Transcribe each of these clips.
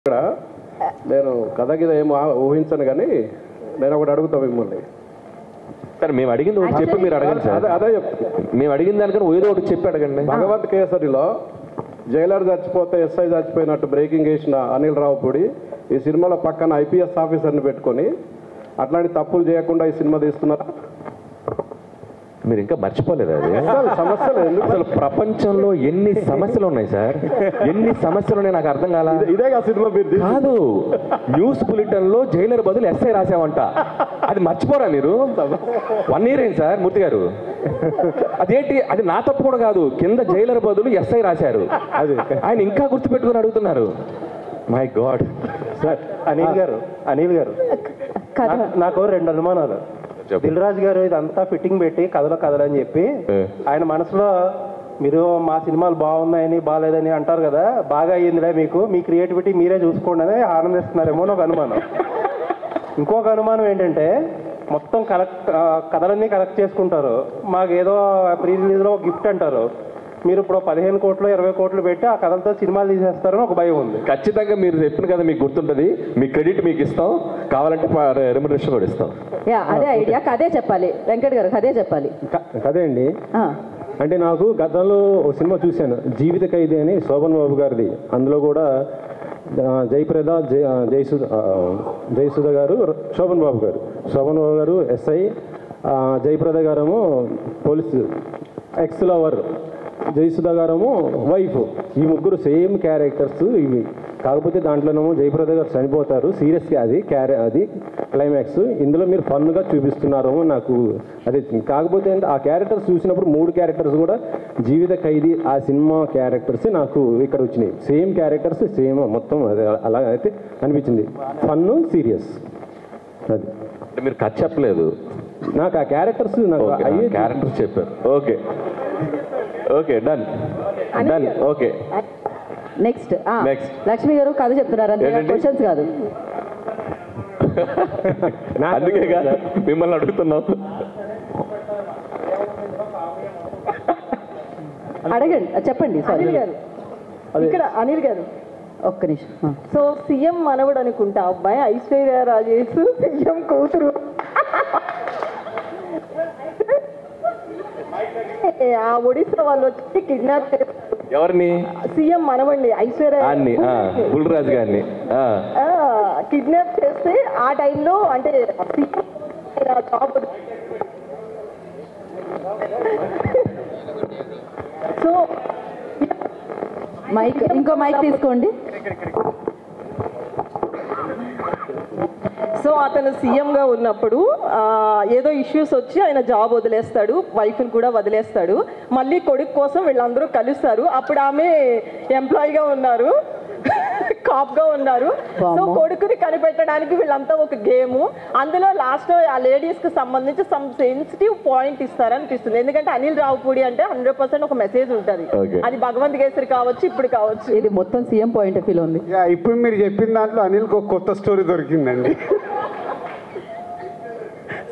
ఇక్కడ నేను కథ గిద ఏమో ఊహించను కానీ నేను ఒకటి అడుగుతా మిమ్మల్ని. సార్ మేము అడిగింది ఒకటి చెప్పి మీరు అడగండి సార్. అదే మేము అడిగిన దానికన్నా ఏదో ఒకటి చెప్పి అడగండి. భగవత్ కేసరిలో జైలర్ చచ్చిపోతే ఎస్ఐ చచ్చిపోయినట్టు బ్రేకింగ్ వేసిన అనిల్ రావుపూడి ఈ సినిమాలో పక్కన ఐపీఎస్ ఆఫీసర్ని పెట్టుకొని అట్లాంటి తప్పులు చేయకుండా ఈ సినిమా తీస్తున్నారా? మీరు ఇంకా మర్చిపోలేదు అది సమస్యలు ఎందుకు? అసలు ప్రపంచంలో ఎన్ని సమస్యలు ఉన్నాయి సార్, ఎన్ని సమస్యలు ఉన్నాయి నాకు అర్థం కాల. ఇదే సినిమా కాదు, న్యూస్ బులెటిన్ లో జైలర్ బదులు ఎస్ఐ రాసావంట, అది మర్చిపోరా మీరు? 1 year అయింది సార్ మూర్తి గారు. అదేంటి, అది నా తప్పు కూడా కాదు, కింద జైలర్ బదులు ఎస్ఐ రాశారు, అది ఆయన ఇంకా గుర్తుపెట్టుకుని అడుగుతున్నారు. My God. సార్ అనిల్ గారు నాకు 2 అనుమానాలు. దిల్ రాజు గారు ఇదంతా ఫిట్టింగ్ పెట్టి కథలని చెప్పి ఆయన మనసులో మీరు మా సినిమాలు బాగున్నాయని బాగాలేదని అంటారు కదా, బాగా అయ్యిందిలే మీకు, మీ క్రియేటివిటీ మీరే చూసుకోండి అని ఆనందిస్తున్నారేమో అని ఒక అనుమానం. ఇంకొక అనుమానం ఏంటంటే మొత్తం కథలన్నీ కలెక్ట్ చేసుకుంటారు, మాకు ఏదో ప్రీ రిలీజ్లో గిఫ్ట్ అంటారు, మీరు ఇప్పుడు 15 కోట్లు 20 కోట్లు పెట్టి ఆ కథలతో సినిమాలు తీసేస్తారని ఒక భయం ఉంది. ఖచ్చితంగా మీరు చెప్పిన కదా మీకు గుర్తుంటుంది, మీ క్రెడిట్ మీకు ఇస్తాం, కావాలంటే రెమ్యునరేషన్ కూడా ఇస్తాం. అదే ఐడియా, కదే చెప్పాలి వెంకట్ గారు, కదే చెప్పాలి. కదే అండి. అంటే నాకు గతంలో ఒక సినిమా చూశాను, జీవిత ఖైదీ అని, శోభన్ బాబు గారిది. అందులో కూడా జయప్రద జయసుధ గారు, శోభన్ బాబు గారు ఎస్ఐ, జయప్రద గారేమో పోలీసు ఎక్స్ లవర్, జయసుధ గారేమో వైఫ్. ఈ ముగ్గురు సేమ్ క్యారెక్టర్స్ ఇవి. కాకపోతే దాంట్లోనేమో జయప్రద గారు చనిపోతారు, సీరియస్గా అది క్లైమాక్స్. ఇందులో మీరు ఫన్గా చూపిస్తున్నారేమో నాకు అది. కాకపోతే ఆ క్యారెక్టర్స్ చూసినప్పుడు 3 క్యారెక్టర్స్ కూడా జీవిత ఖైదీ ఆ సినిమా క్యారెక్టర్స్ నాకు ఇక్కడ వచ్చినాయి. సేమ్ క్యారెక్టర్స్ సేమ్ మొత్తం అది అలా అయితే అనిపించింది. ఫన్ సీరియస్ అది. అంటే మీరు కథ చెప్పలేదు, నాకు ఆ క్యారెక్టర్స్ నాకు క్యారెక్టర్స్ చెప్పారు. Okay okay, done done. Okay next Lakshmi గారు కథ చెప్తున్నారు అంతే, క్వశ్చన్స్ కాదు. అందుకే మిమ్మల్ని అడుగుతున్నాం. అడగండి, చెప్పండి. అనిల్ గారు, ఇక్కడ అనిల్ గారు ఒక్క నిమిషం. సో సీఎం మనవడు అనుకుంటా అబ్బాయి, ఐశ్వర్య రాజేష్ సీఎం కూతురు. ఆ ఒడిశా వాళ్ళు వచ్చి కిడ్నాప్ చేస్తారు. ఎవరిని? సీఎం మనవండి ఐశ్వర్య బుల్రాజు గారిని కిడ్నాప్ చేస్తే ఆ టైంలో అంటే జాబ్. సో మైక్, ఇంకో మైక్ తీసుకోండి. సో అతను సీఎంగా ఉన్నప్పుడు ఏదో ఇష్యూస్ వచ్చి ఆయన జాబ్ వదిలేస్తాడు, వైఫ్ని కూడా వదిలేస్తాడు. మళ్ళీ కొడుకు కోసం వీళ్ళందరూ కలుస్తారు. అప్పుడు ఆమె ఎంప్లాయీగా ఉన్నారు, కాప్గా ఉన్నారు. సో కొడుకుని కనిపెట్టడానికి వీళ్ళంతా ఒక గేమ్. అందులో లాస్ట్ ఆ లేడీస్కి సంబంధించి సమ్ సెన్సిటివ్ పాయింట్ ఇస్తారనిపిస్తుంది. ఎందుకంటే అనిల్ రావుపూడి అంటే 100% ఒక మెసేజ్ ఉంటుంది. అది భగవంత్ కేసరి కావచ్చు, ఇప్పుడు కావచ్చు. ఇది మొత్తం సీఎం పాయింట్ ఆఫ్ వ్యూలో ఉంది. ఇప్పుడు మీరు చెప్పిన దాంట్లో అనిల్కి ఒక కొత్త స్టోరీ దొరికిందండి,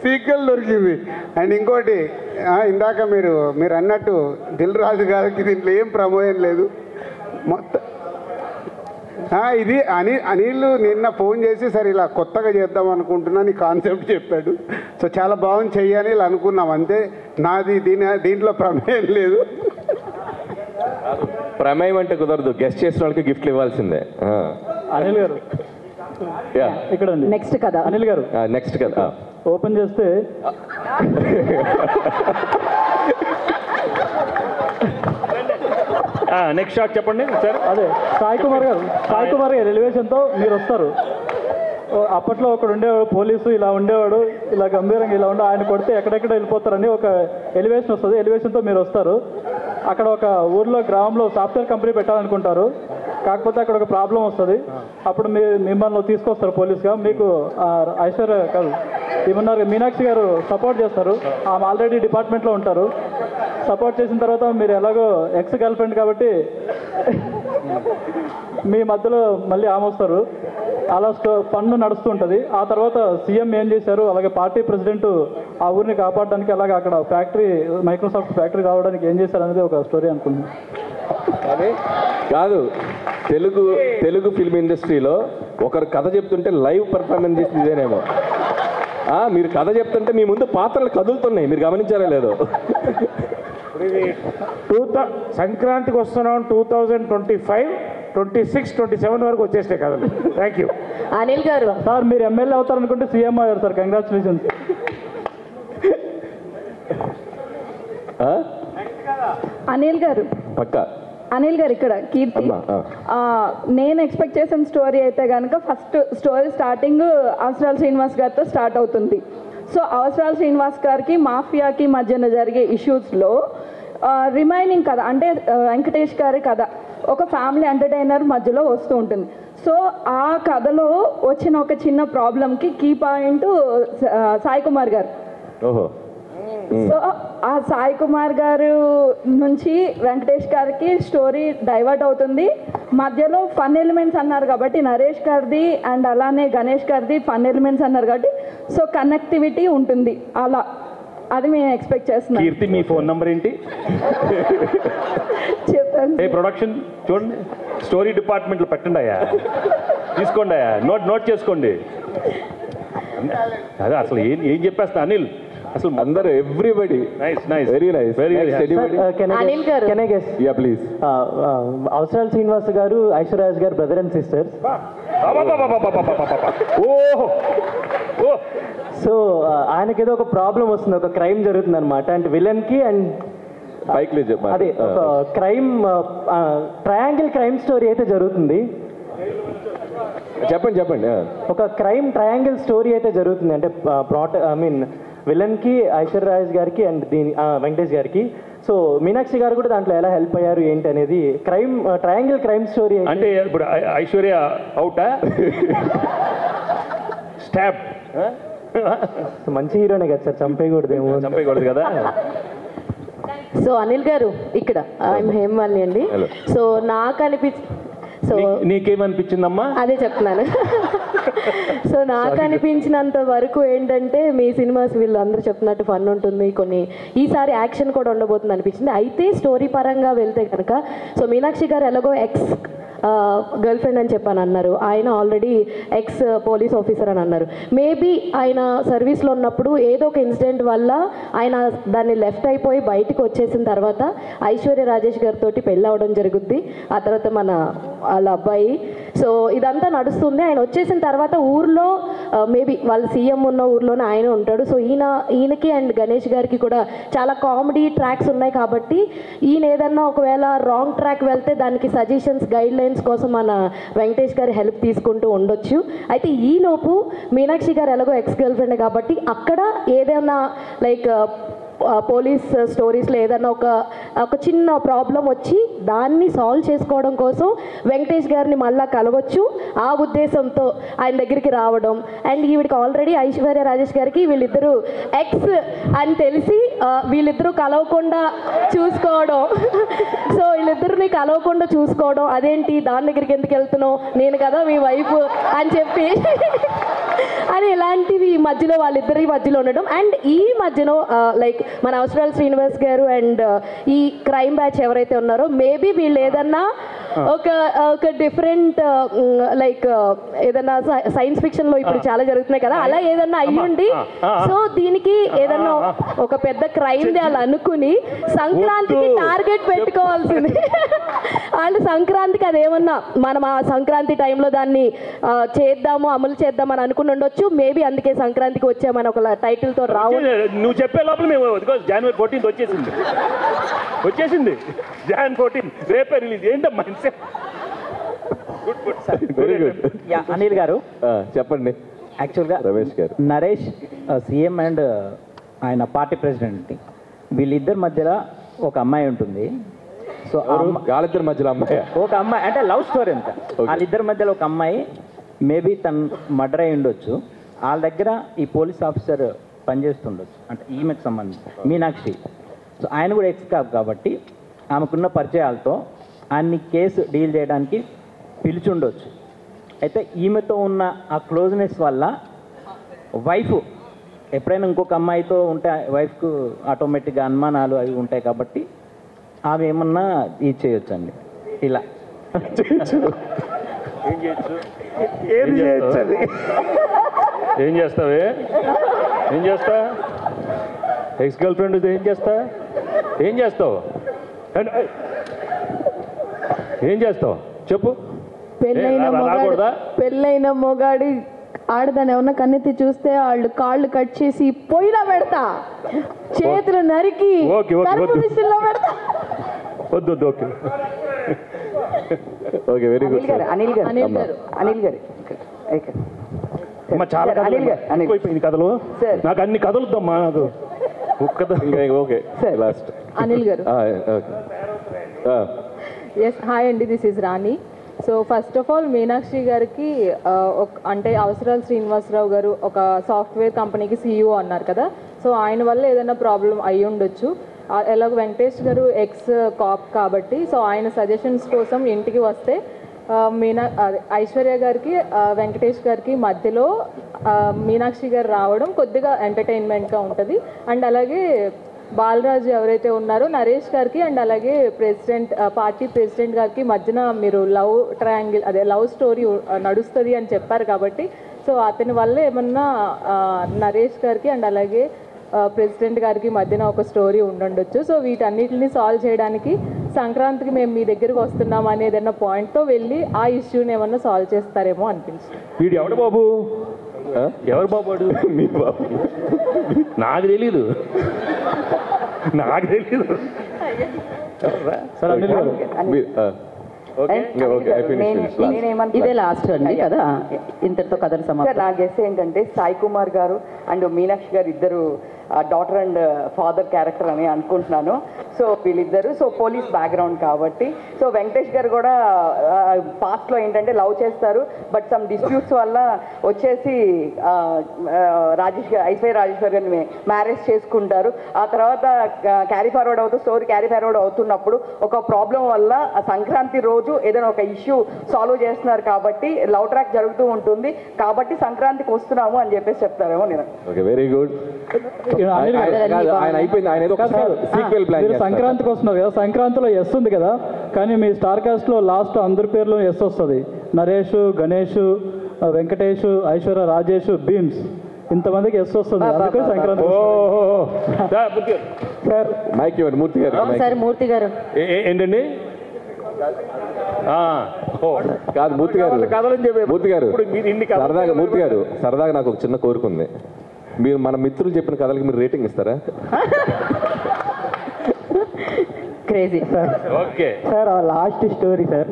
సీక్వెల్ దొరికింది. అండ్ ఇంకోటి, ఇందాక మీరు అన్నట్టు దిల్ రాజు గారికి దీంట్లో ఏం ప్రమోయం లేదు మొత్తం. ఇది అనిల్ నిన్న ఫోన్ చేసి సరే ఇలా కొత్తగా చేద్దాం అనుకుంటున్నాను, ఈ కాన్సెప్ట్ చెప్పాడు. సో చాలా బాగుంది, చెయ్యాలి ఇలా అనుకున్నాం అంతే. నాది దీంట్లో ప్రమేయం లేదు. ప్రమేయం అంటే కుదరదు, గెస్ట్ చేసిన వాళ్ళకి గిఫ్ట్లు ఇవ్వాల్సిందే. అనిల్ గారు ఇక్కడ నెక్స్ట్ కదా. అనిల్ గారు నెక్స్ట్ కదా ఓపెన్ చేస్తే నెక్స్ట్ షాట్ చెప్పండి సార్. అదే సాయి కుమార్ గారు ఎలివేషన్తో మీరు వస్తారు. అప్పట్లో ఒకడు ఉండేవాడు పోలీసు, ఇలా ఉండేవాడు, ఇలా గంభీరంగా ఇలా ఉండే, ఆయన కొడితే ఎక్కడెక్కడ వెళ్ళిపోతారని ఒక ఎలివేషన్ వస్తుంది. ఎలివేషన్తో మీరు వస్తారు. అక్కడ ఒక ఊర్లో గ్రామంలో సాఫ్ట్వేర్ కంపెనీ పెట్టాలనుకుంటారు, కాకపోతే అక్కడ ఒక ప్రాబ్లం వస్తుంది. అప్పుడు మిమ్మల్ని తీసుకొస్తారు పోలీస్గా. మీకు ఐశ్వర్య కాదు ఏమన్నారు, మీనాక్షి గారు సపోర్ట్ చేస్తారు. ఆమె ఆల్రెడీ డిపార్ట్మెంట్లో ఉంటారు. సపోర్ట్ చేసిన తర్వాత మీరు ఎలాగో ఎక్స్ గర్ల్ ఫ్రెండ్ కాబట్టి మీ మధ్యలో మళ్ళీ ఆమె వస్తారు. అలా పన్ను నడుస్తుంటుంది. ఆ తర్వాత సీఎం ఏం చేశారు, అలాగే పార్టీ ప్రెసిడెంట్ ఆ ఊరిని కాపాడడానికి, అలాగే అక్కడ ఫ్యాక్టరీ మైక్రోసాఫ్ట్ ఫ్యాక్టరీ రావడానికి ఏం చేశారు అనేది ఒక స్టోరీ అనుకుంటున్నాను. కాదు, తెలుగు ఫిల్మ్ ఇండస్ట్రీలో ఒకరు కథ చెప్తుంటే లైవ్ పర్ఫార్మెన్స్ చేసింది ఇదేనేమో. మీరు కథ చెప్తుంటే మీ ముందు పాత్రలు కదులుతున్నాయి, మీరు గమనించారా లేదో? సంక్రాంతికి వస్తున్నాం 2025, 26, 27 వరకు వచ్చేస్తాయి కథలు. Thank you. అనిల్ గారు సార్, మీరు ఎమ్మెల్యే అవుతారనుకుంటే సీఎం అయ్యారు సార్, కంగ్రాచులేషన్స్. అనిల్ గారు పక్కా అనిల్ గారు ఇక్కడ కీర్తి, నేను ఎక్స్పెక్ట్ చేసిన స్టోరీ అయితే కనుక ఫస్ట్ స్టోరీ స్టార్టింగ్ అవసరాల శ్రీనివాస్ గారితో స్టార్ట్ అవుతుంది. సో అవసరాల శ్రీనివాస్ గారికి మాఫియాకి మధ్యన జరిగే ఇష్యూస్లో రిమైనింగ్ కథ అంటే వెంకటేష్ గారి కథ ఒక ఫ్యామిలీ ఎంటర్టైనర్ మధ్యలో వస్తూ ఉంటుంది. సో ఆ కథలో వచ్చిన ఒక చిన్న ప్రాబ్లంకి కీ పాయింట్ సాయి కుమార్ గారు. ఓహో. సో ఆ సాయి కుమార్ గారు నుంచి వెంకటేష్ గారికి స్టోరీ డైవర్ట్ అవుతుంది. మధ్యలో ఫన్ ఎలిమెంట్స్ అన్నారు కాబట్టి నరేష్ గారిది అండ్ అలానే గణేష్ గారిది ఫన్ ఎలిమెంట్స్ అన్నారు కాబట్టి సో కనెక్టివిటీ ఉంటుంది. అలా అది మేము ఎక్స్పెక్ట్ చేస్తున్నాం. కీర్తి, మీ ఫోన్ నంబర్ ఏంటి? చెప్పండి. ఏ ప్రొడక్షన్ చూడండి, స్టోరీ డిపార్ట్మెంట్లో పెట్టండి అయ్యా, తీసుకోండి అయ్యా, నోట్ చేసుకోండి. అదే అసలు ఏం చెప్పేస్తా అనిల్, అసలు అందరూ ఎవ్రీబడి వెరీ నైస్. అనిల్ గారు యా ప్లీజ్. అవసరాల శ్రీనివాస్ గారు ఐశ్వర్యరాజ్ గారు బ్రదర్ అండ్ సిస్టర్స్. సో ఆయనకి ఏదో ఒక ప్రాబ్లం వస్తుంది, ఒక క్రైమ్ జరుగుతుంది అనమాట. అంటే విలన్ కి అండ్ అదే ఒక క్రైమ్ ట్రయాంగిల్ క్రైమ్ స్టోరీ అయితే జరుగుతుంది. చెప్పండి. ఒక క్రైమ్ ట్రయాంగిల్ స్టోరీ అయితే జరుగుతుంది. అంటే విలన్కి ఐశ్వర్యరాజ్ గారికి అండ్ వెంకటేష్ గారికి. సో మీనాక్షి గారు కూడా దాంట్లో ఎలా హెల్ప్ అయ్యారు ఏంటి అనేది క్రైమ్ ట్రయాంగిల్ క్రైమ్ స్టోరీ. అంటే ఇప్పుడు ఐశ్వర్య అవుటా? స్టాప్. మంచి హీరోనే కదా సార్, చంపేయకూడదు కదా. సో అనిల్ గారు ఇక్కడ ఐఎమ్ హేమవాణి అండి. సో నాకు నీకేమనిపించిందమ్మా? అదే చెప్తున్నాను. సో నాకు అనిపించినంత వరకు ఏంటంటే మీ సినిమాస్ వీళ్ళు అందరూ చెప్తున్నట్టు ఫన్ ఉంటుంది, కొన్ని ఈసారి యాక్షన్ కూడా ఉండబోతుంది అనిపించింది. అయితే స్టోరీ పరంగా వెళ్తే కనుక సో మీనాక్షి గారు ఎలాగో ఎక్స్ గర్ల్ ఫ్రెండ్ అని చెప్పని అన్నారు, ఆయన ఆల్రెడీ ఎక్స్ పోలీస్ ఆఫీసర్ అని అన్నారు. మేబీ ఆయన సర్వీస్లో ఉన్నప్పుడు ఏదో ఒక ఇన్సిడెంట్ వల్ల ఆయన దాన్ని లెఫ్ట్ అయిపోయి బయటకు వచ్చేసిన తర్వాత ఐశ్వర్య రాజేష్ గారితో పెళ్ళి అవ్వడం జరుగుద్ది. ఆ తర్వాత వాళ్ళ అబ్బాయి. సో ఇదంతా నడుస్తుంది. ఆయన వచ్చేసిన తర్వాత ఊర్లో మేబీ వాళ్ళ సీఎం ఉన్న ఊర్లోనే ఆయన ఉంటాడు. సో ఈయనకి అండ్ గణేష్ గారికి కూడా చాలా కామెడీ ట్రాక్స్ ఉన్నాయి కాబట్టి ఈయన ఏదన్నా ఒకవేళ రాంగ్ ట్రాక్ వెళ్తే దానికి సజెషన్స్ గైడ్ లైన్స్ కోసం మన వెంకటేష్ గారి హెల్ప్ తీసుకుంటూ ఉండొచ్చు. అయితే ఈలోపు మీనాక్షి గారు ఎలాగో ఎక్స్ గర్ల్ ఫ్రెండ్ కాబట్టి అక్కడ ఏదైనా లైక్ పోలీస్ స్టోరీస్లో ఏదైనా ఒక చిన్న ప్రాబ్లం వచ్చి దాన్ని సాల్వ్ చేసుకోవడం కోసం వెంకటేష్ గారిని మళ్ళీ కలవచ్చు. ఆ ఉద్దేశంతో ఆయన దగ్గరికి రావడం అండ్ ఈవిడికి ఆల్రెడీ ఐశ్వర్య రాజేష్ గారికి వీళ్ళిద్దరూ ఎక్స్ అని తెలిసి వీళ్ళిద్దరూ కలవకుండా చూసుకోవడం. సో వీళ్ళిద్దరిని కలవకుండా చూసుకోవడం, అదేంటి దాని దగ్గరికి ఎందుకు వెళ్తున్నావు, నేను కదా మీ వైఫ్ అని చెప్పి అని ఇలాంటివి మధ్యలో వాళ్ళిద్దరి మధ్యలో ఉండడం. అండ్ ఈ మధ్యలో లైక్ మన అవసరాల శ్రీనివాస్ గారు అండ్ ఈ క్రైమ్ బ్యాచ్ ఎవరైతే ఉన్నారో మేబీ వీళ్ళు ఏదన్నా ఒక డిఫరెంట్ లైక్ ఏదన్నా సైన్స్ ఫిక్షన్ లో ఇప్పుడు చాలా జరుగుతున్నాయి కదా, అలా ఏదన్నా అయ్యుండి సో దీనికి ఏదన్నా ఒక పెద్ద క్రైమ్ అలా అనుకుని సంక్రాంతికి టార్గెట్ పెట్టుకోవాల్సింది. వాళ్ళు సంక్రాంతికి అదేమన్నా మనం ఆ సంక్రాంతి టైంలో దాన్ని చేద్దాము అమలు చేద్దాం అని అనుకుని ఉండొచ్చు. మేబీ అందుకే సంక్రాంతికి వచ్చామని ఒక టైటిల్ తో రావు. నువ్వు చెప్పే లోపల మేము జనవరి 14 వచ్చేసింది. Jan 14 రేపే రిలీజ్. ఏంటమ్మా వెరీ గుడ్. అనిల్ గారు చెప్పండి. యాక్చువల్గా రమేష్ గారు నరేష్ సీఎం అండ్ ఆయన పార్టీ ప్రెసిడెంట్, వీళ్ళిద్దరి మధ్యలో ఒక అమ్మాయి ఉంటుంది. సో వాళ్ళిద్దరి మధ్యలో అమ్మాయి, ఒక అమ్మాయి అంటే లవ్ స్టోరీ అంతా. వాళ్ళిద్దరి మధ్యలో ఒక అమ్మాయి మేబీ తను మర్డర్ అయి ఉండొచ్చు. వాళ్ళ దగ్గర ఈ పోలీస్ ఆఫీసర్ పనిచేస్తుండొచ్చు, అంటే ఈమెకు సంబంధించి మీనాక్షి. సో ఆయన కూడా ఎక్స్ కాబట్టి ఆమెకున్న పరిచయాలతో ఆయన్ని కేసు డీల్ చేయడానికి పిలిచుండొచ్చు. అయితే ఈమెతో ఉన్న ఆ క్లోజ్నెస్ వల్ల వైఫ్ ఎప్పుడైనా ఇంకొక అమ్మాయితో ఉంటే వైఫ్కు ఆటోమేటిక్గా అనుమానాలు అవి ఉంటాయి కాబట్టి ఆమె ఏమన్నా ఇది చేయొచ్చండి ఇలా ఏం చేయొచ్చు ఏం చేస్తావే ఏం చేస్తా ఎక్స్ గర్ల్ ఫ్రెండ్ ఏం చేస్తావు ఏం చేస్తావు చెప్పు పెళ్ళైన మొగాడి ఆడదాన్ని ఏమన్నా కన్నెత్తి చూస్తే వాళ్ళు కాళ్ళు కట్ చేసి పొయ్యిలో పెడతా, చేతులు నరికి పెడతా. వద్దు okay okay very good Anil గారు చాలా అయిపోయింది కథలు, నాకు అన్ని కథలుద్దమ్మా నాకు ఓకే లాస్ట్ అనిల్ గారు. ఎస్ హాయ్ అండి, this is Rani. So first of all Meenakshi గారికి అంటే అవసరాలు శ్రీనివాసరావు గారు ఒక సాఫ్ట్వేర్ కంపెనీకి CEO అన్నారు కదా, సో ఆయన వల్ల ఏదైనా ప్రాబ్లం అయి ఉండొచ్చు. ఎలాగో వెంకటేష్ గారు ఎక్స్ కాప్ కాబట్టి సో ఆయన సజెషన్స్ కోసం ఇంటికి వస్తే ఐశ్వర్య గారికి వెంకటేష్ గారికి మధ్యలో మీనాక్షి గారు రావడం కొద్దిగా ఎంటర్టైన్మెంట్గా ఉంటుంది. అండ్ అలాగే బాలరాజు ఎవరైతే ఉన్నారో నరేష్ గారికి అండ్ అలాగే పార్టీ ప్రెసిడెంట్ గారికి మధ్యన మీరు లవ్ ట్రయాంగిల్ లవ్ స్టోరీ నడుస్తుంది అని చెప్పారు కాబట్టి సో అతని వల్ల ఏమన్నా నరేష్ గారికి అండ్ అలాగే ప్రెసిడెంట్ గారికి మధ్యన ఒక స్టోరీ ఉండొచ్చు. సో వీటన్నిటిని సాల్వ్ చేయడానికి సంక్రాంతికి మేము మీ దగ్గరికి వస్తున్నాం అనేది ఏదన్నా పాయింట్తో వెళ్ళి ఆ ఇష్యూని ఏమన్నా సాల్వ్ చేస్తారేమో అనిపించింది. వీడు ఎవడు బాబు మీ బాబు నాకు తెలీదు ఇదే లాస్ట్ అండి కదా, ఇంతటితో కథలు సమాప్తం. నా గెస్ ఏంటంటే సాయి కుమార్ గారు అండ్ మీనాక్షి గారు ఇద్దరు డాటర్ అండ్ ఫాదర్ క్యారెక్టర్ అని అనుకుంటున్నాను. సో వీళ్ళిద్దరు సో పోలీస్ బ్యాక్గ్రౌండ్ కాబట్టి సో వెంకటేష్ గారు కూడా పాస్ట్లో ఏంటంటే లవ్ చేస్తారు, బట్ సమ్ డిస్ప్యూట్స్ వల్ల వచ్చేసి ఐశ్వర్య రాజేశ్వర్ గారిని మ్యారేజ్ చేసుకుంటారు. ఆ తర్వాత స్టోరీ క్యారీ ఫార్వర్డ్ అవుతున్నప్పుడు ఒక ప్రాబ్లం వల్ల ఆ సంక్రాంతి రోజు ఏదైనా ఒక ఇష్యూ సాల్వ్ చేస్తున్నారు కాబట్టి లవ్ ట్రాక్ జరుగుతూ ఉంటుంది కాబట్టి సంక్రాంతికి వస్తున్నాము అని చెప్పేసి చెప్తారేమో నేను. Okay very good. సంక్రాంతికి వస్తున్నారు కదా, సంక్రాంతిలో ఎస్ ఉంది కదా, కానీ మీ స్టార్ కాస్ట్ లో లాస్ట్ అందరి పేర్లు ఎస్ వస్తుంది. నరేష్, గణేష్, వెంకటేష్, ఐశ్వర్య రాజేష్, భీమ్స్ ఇంతమందికి ఎస్ వస్తుంది. అందుకే సంక్రాంతి. మూర్తి గారు ఏంటండి కాదు మూర్తి గారు సరదాగా నాకు ఒక చిన్న కోరిక ఉంది. మీరు మన మిత్రులు చెప్పిన కథలకి మీరు రేటింగ్ ఇస్తారా? Crazy okay sir. Last story sir.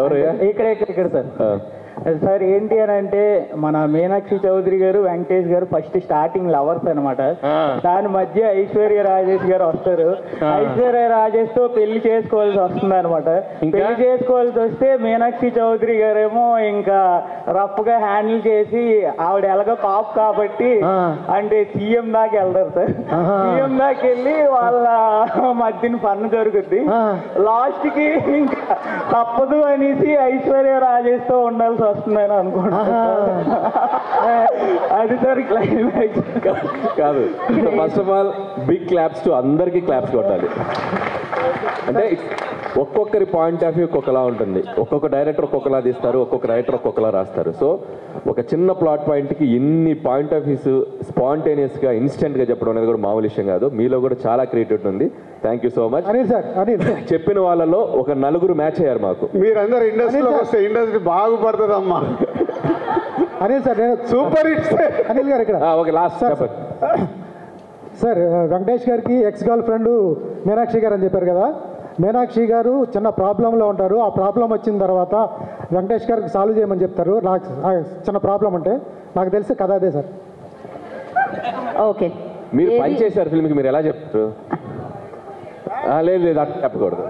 ఎవరయ్యా? ఇక్కడ సార్. సార్ ఏంటి అని అంటే మన మీనాక్షి చౌదరి గారు వెంకటేష్ గారు ఫస్ట్ స్టార్టింగ్ లవర్స్ అనమాట. దాని మధ్య ఐశ్వర్య రాజేష్ గారు వస్తారు. ఐశ్వర్య రాజేష్ తో పెళ్లి చేసుకోవాల్సి వస్తుంది అనమాట. పెళ్లి చేసుకోవాల్సి వస్తే మీనాక్షి చౌదరి గారేమో ఇంకా రఫ్ గా హ్యాండిల్ చేసి ఆవిడ ఎలాగో కాప్ కాబట్టి అంటే సీఎం దాకా వెళ్తారు సార్. సీఎం దాకా వెళ్ళి వాళ్ళ మధ్యన పన్ను జరుగుద్ది. లాస్ట్ కి ఇంకా తప్పదు అనేసి ఐశ్వర్య రాజేష్ తో ఉండాల్సి వస్తుందని అనుకుంటున్నాను. అది సార్ క్లైమాక్స్ కాదు. First of all big claps to అందరికీ క్లాప్స్ కొట్టాలి. అంటే ఒక్కొక్కరి పాయింట్ ఆఫ్ వ్యూ ఒక్కొక్కలా ఉంటుంది. ఒక్కొక్క డైరెక్టర్ ఒక్కొక్కలా తీస్తారు, ఒక్కొక్క రైటర్ ఒక్కొక్కలా రాస్తారు. సో ఒక చిన్న ప్లాట్ పాయింట్కి ఎన్ని పాయింట్ ఆఫ్ వ్యూస్ స్పాంటేనియస్గా ఇన్స్టెంట్గా చెప్పడం అనేది కూడా మామూలు విషయం కాదు. మీలో కూడా చాలా క్రియేటివిటీ ఉంది. Thank you so much. చెప్పిన వాళ్ళలో ఒక నలుగురు మ్యాచ్ అయ్యారు మాకు. మీరందరూ ఇండస్ట్రీలోకి వస్తే ఇండస్ట్రీ బాగుపడుతుందమ్మా. అనిల్ సార్ నేను సూపర్ హిట్ అనిల్ గారు ఇక్కడ. ఓకే లాస్ట్ చెప్పండి సార్. వెంకటేష్ గారికి ఎక్స్ గర్ల్ ఫ్రెండ్ మీనాక్షి గారు అని చెప్పారు కదా, మీనాక్షి గారు చిన్న ప్రాబ్లంలో ఉంటారు. ఆ ప్రాబ్లం వచ్చిన తర్వాత వెంకటేష్ గారికి సాల్వ్ చేయమని చెప్తారు. నాకు చిన్న ప్రాబ్లం అంటే నాకు తెలిసి కథ అదే సార్. ఓకే మీరు పని చేశారు ఫిల్మ్కి, మీరు ఎలా చెప్తారు? లేదు లేదు అట్లా చెప్పకూడదు.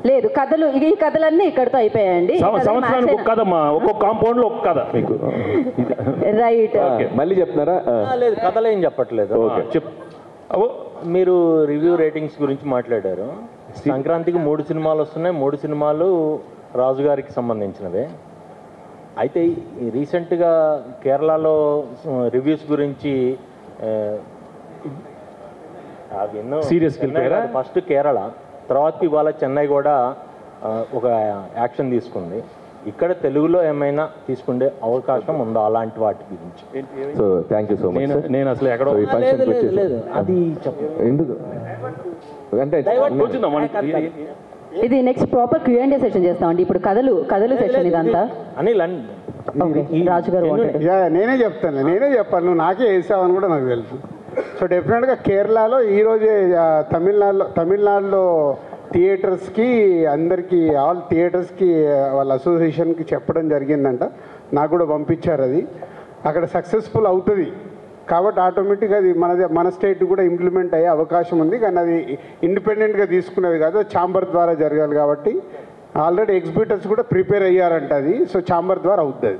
లేదు కథలు ఈ కథలన్నీ ఇక్కడతో అయిపోయాయండి. సంవత్సరానికి ఒక కథ, ఒక్కొక్క కాంపౌండ్ లో ఒక కథ మీకు. రైట్. మళ్ళీ చెప్తున్నారా? లేదు కథలు ఏం చెప్పట్లేదు. మీరు రివ్యూ రేటింగ్స్ గురించి మాట్లాడారు. సంక్రాంతికి 3 సినిమాలు వస్తున్నాయి. 3 సినిమాలు రాజుగారికి సంబంధించినవే. అయితే రీసెంట్గా కేరళలో రివ్యూస్ గురించి అవి ఎన్నో సీరియస్ ఫస్ట్ కేరళ, తర్వాతకి ఇవాళ చెన్నై కూడా ఒక యాక్షన్ తీసుకుంది. ఇక్కడ తెలుగులో ఏమైనా తీసుకునే అవకాశం ఉందా అలాంటి వాటి గురించి? So thank you so much. నేను అసలు ఎక్కడో అది ఎందుకు అంటే ఇది నెక్స్ట్ ప్రాపర్ Q&A సెషన్ చేస్తామండి. ఇప్పుడు కథలు సెషన్ ఇదంతా. అనిల్ రాజు గారు నేనే చెప్పాను, నువ్వు నాకే వేసావని కూడా నాకు తెలుసు. సో డెఫినెట్గా కేరళలో ఈరోజే తమిళనాడులో థియేటర్స్కి అందరికీ ఆల్ థియేటర్స్కి వాళ్ళ అసోసియేషన్కి చెప్పడం జరిగిందంట. నాకు కూడా పంపించారు. అది అక్కడ సక్సెస్ఫుల్ అవుతుంది కాబట్టి ఆటోమేటిక్గా అది మన స్టేట్ కూడా ఇంప్లిమెంట్ అయ్యే అవకాశం ఉంది. కానీ అది ఇండిపెండెంట్గా తీసుకునేది కాదు, ఛాంబర్ ద్వారా జరగాలి. కాబట్టి ఆల్రెడీ ఎగ్జిబిటర్స్ కూడా ప్రిపేర్ అయ్యారంట అది. సో ఛాంబర్ ద్వారా అవుతుంది.